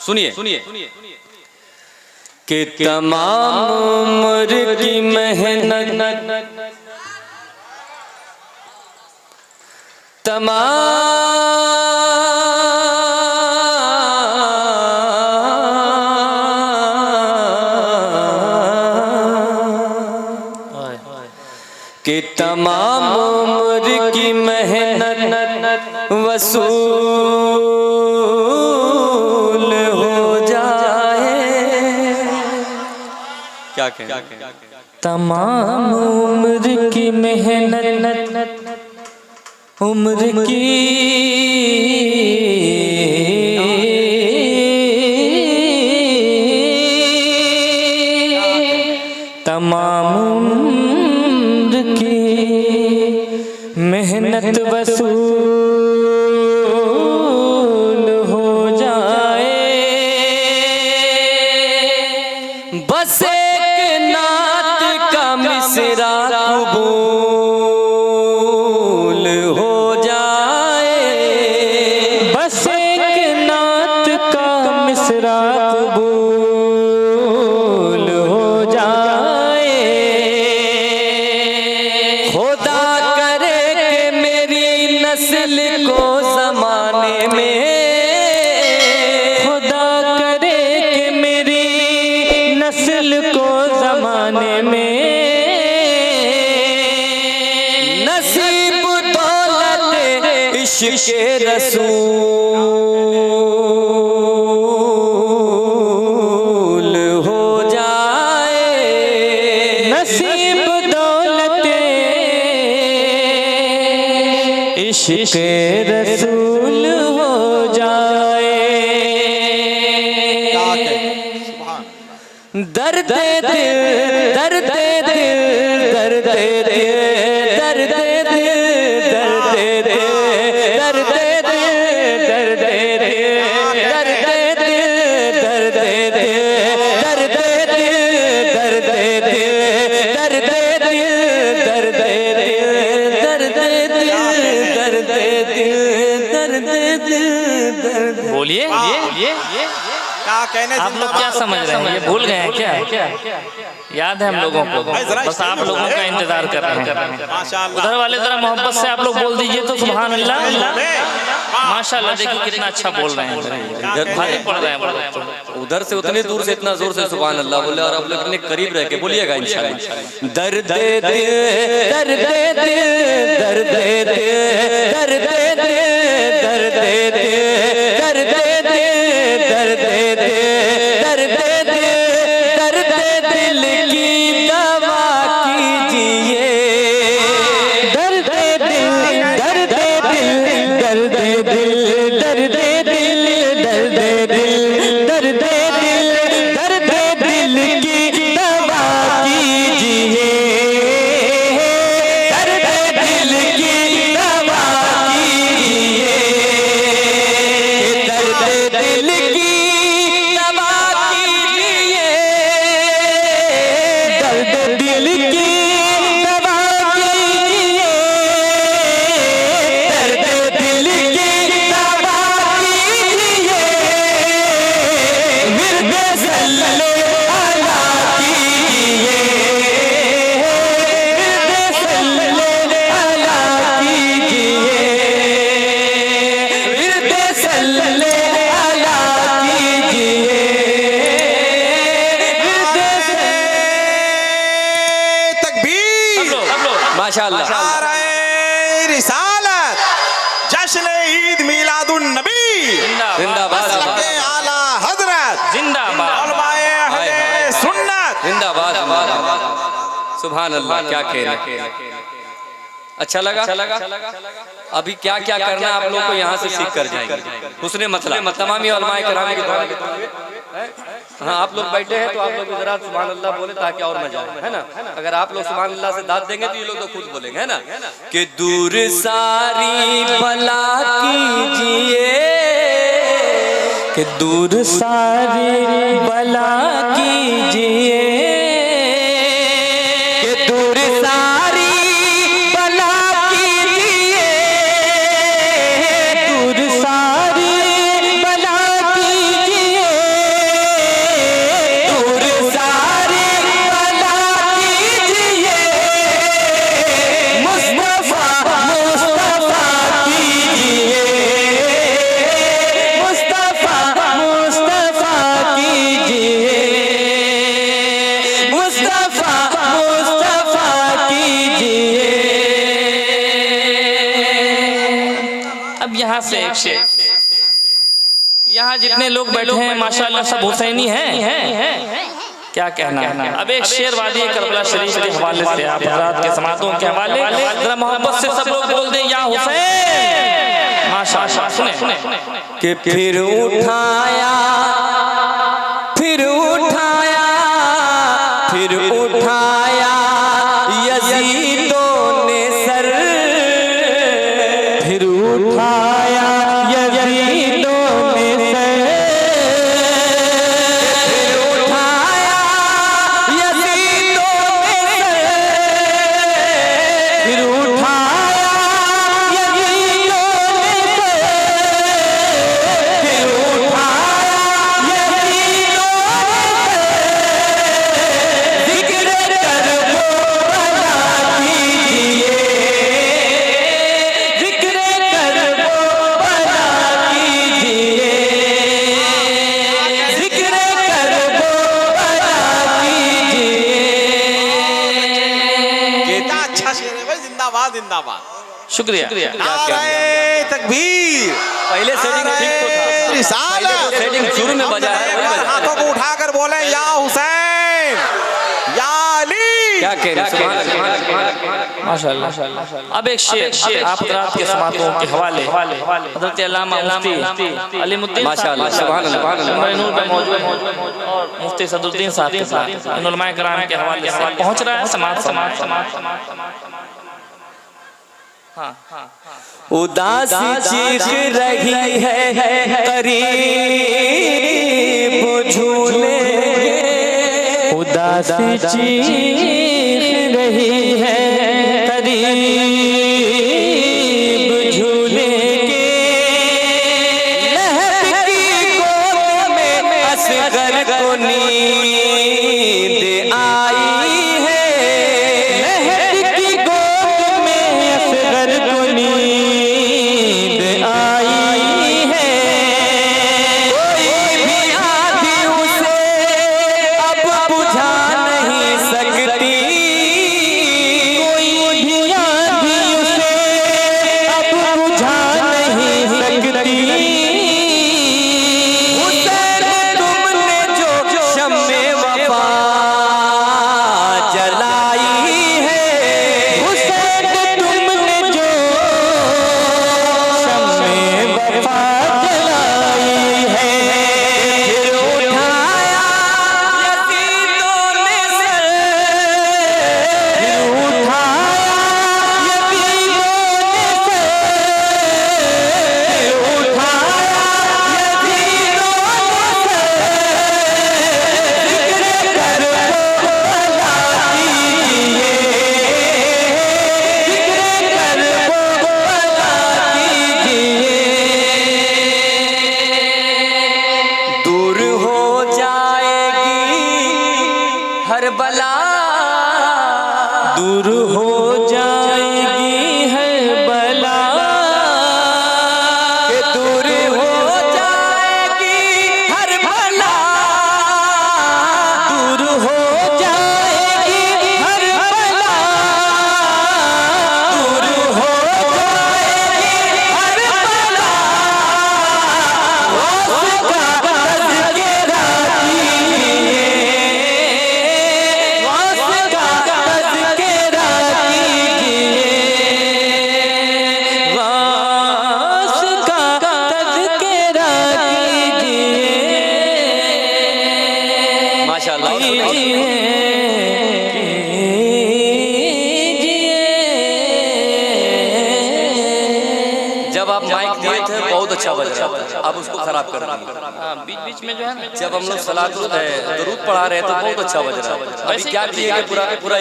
सुनिए कि तमाम उम्र की मेहनत कि तमाम उम्र की मेहनत वसूल हो जाए। क्या कहें? तमाम उम्र की मेहनत उम्र की तमाम उम्र की मेहनत वसूल हो जाए। बस एक नात का मिसरा कबूल हो जाए। बस एक नात का मिसरा कबूल हो जाए। खुदा करे कि मेरी नस्ल को ज़माने में, खुदा करे कि मेरी नस्ल को ज़माने में नसीब दौलत इश्क़ रसूल हो जाए। नसीब दौलत इश्क़ रसूल हो जाए। दर्द दिल दर्द दिल दर्द दिल दर्द दिल दर्द दिल दर्द दिल दर्द दिल दर्द दिल दर्द दिल दर्द दिल दर्द दिल दर्द दिल दर्द दिल। बोलिए क्या कहने? आप लोग क्या समझ रहे हैं? ये भूल गए हैं क्या? याद है हम लोगों को, बस आप लोगों का इंतजार कर रहे हैं। उधर वाले जरा मोहब्बत से आप लोग बोल दीजिए तो सुभान अल्लाह। माशाल्लाह, देखिए कितना अच्छा बोल रहे हैं। भारी पड़ रहे हैं। उधर से उतनी दूर से इतना जोर से सुभान अल्लाह बोले और आप लोग इतने करीब रह के बोलिएगा इंशाल्लाह। दर्द दिल दर्द दिल दर्द दिल दर्द दिल दर्द दिल दर्द दिल दर्द दर्द दर्द दिल की दवा कीजिए। दर्द दिल दर्द दिल दर्द दिल दर्द दिल दर्द दिल दर्द दिल दर्द दिल की दवा कीजिए। दर्द दिल की दवा कीजिए। दर्द दिल की दिल की दवा कीजिए। दर्द दिल की दवा कीजिए। विर्द सल्ले अला कीजिए। विर्द सल्ले अला कीजिए। विर्द सल्ले अला कीजिए। माशाअल्लाह। रिसालत जश्न ईद मिलादुन नबी जिंदाबाद। आला हजरत जिंदाबाद। उलमाए अहले सुन्नत जिंदाबाद। सुभान अल्लाह। क्या कह रहे? अच्छा लगा? अभी क्या क्या करना आप लोग को यहाँ से सीख कर जाएंगे। हुस्ने मतलब तमामी उलमाए किराम की दुआ। हाँ, आप लोग बैठे हैं तो आप लोग जरा सुभान अल्लाह बोले ताकि और मजा आए, है ना? अगर आप लोग सुभान अल्लाह से दाद देंगे तो ये लोग तो खुद बोलेंगे, है ना? कि दूर सारी भला कीजिए। कि दूर सारी भला कीजिए। कि दूर सारी भला कीजिए। दूर सारी भला कीजिए। से एक शेर। यहाँ जितने लोग बैठे हैं माशाअल्लाह सब हुसैनी हैं, क्या कहना है। अब एक शेर वादी करबला शरीफ के हवाले से, आप हज़रात के समातों के हवाले जरा मोहब्बत से सब लोग बोल दें या हुसैन। माशाअल्लाह सुने कि फिर उठाया, फिर उठाया, फिर उठाया यजीदों ने सर, फिर उठाया यजीदों ने सर, फिर उठाया यजीदों ने सर, फिर उठाया यजीदों ने सर, फिर उठाया यजीदों जिंदाबाद। शुक्रिया। नारे तकबीर। पहले सेटिंग ठीक तो था, रिसालत सेटिंग शुरू में बजा है। हाथों को उठाकर बोले या हुसैन या अली। क्या कह रहे हैं? माशाअल्लाह। अब एक शेर आप हज़रात के समातों के हवाले हज़रत अल्लामा मुफ्ती अलीमुद्दीन माशाअल्लाह, सुभान अल्लाह, नूर पे मौजूद और मुफ्ती सदरुद्दीन साहब इन उलमाए किराम के हवाले से पहुंच रहा है समाज। उदासी चीख रही है करीब झूले, उदासी चीख रही है करीब झूले के, लहर की गोद में असगर को नींद आई है, लहर की गोद में असगर को नींद आई है, कोई भी आँधी उसे अब बुझा नहीं सकती, कोई भी आँधी उसे अब बुझा नहीं सकती, हुसैन तुमने जो शम्मे वफा जलाई है, हुसैन तुमने जो शम्मे वफा जलाई है, फिर उठाया यजीदों ने सर, फिर उठाया यजीदों ने सर, फिर उठाया यजीदों ने सर, जिक्र कर भला कीजिए, दूर हो जाएगी हर बला, दूर हो जाएगी हर बला, के दूर हो जाएगी हर बला, दूर हो जाएगी हर बला, दूर हो जाएगी हर बला, उसका तज़किरा कीजिए, उसका तज़किरा कीजिए, उसका तज़किरा कीजिए, माशाअल्लाह जब आप माइक दिए थे बहुत अच्छा बज रहा था, अब उसको खराब कर दिया। बीच में जो है ना, जब हम लोग सलात दरूद पढ़ा रहे तो बहुत अच्छा बज रहा था। अभी क्या किए पूरा पूरा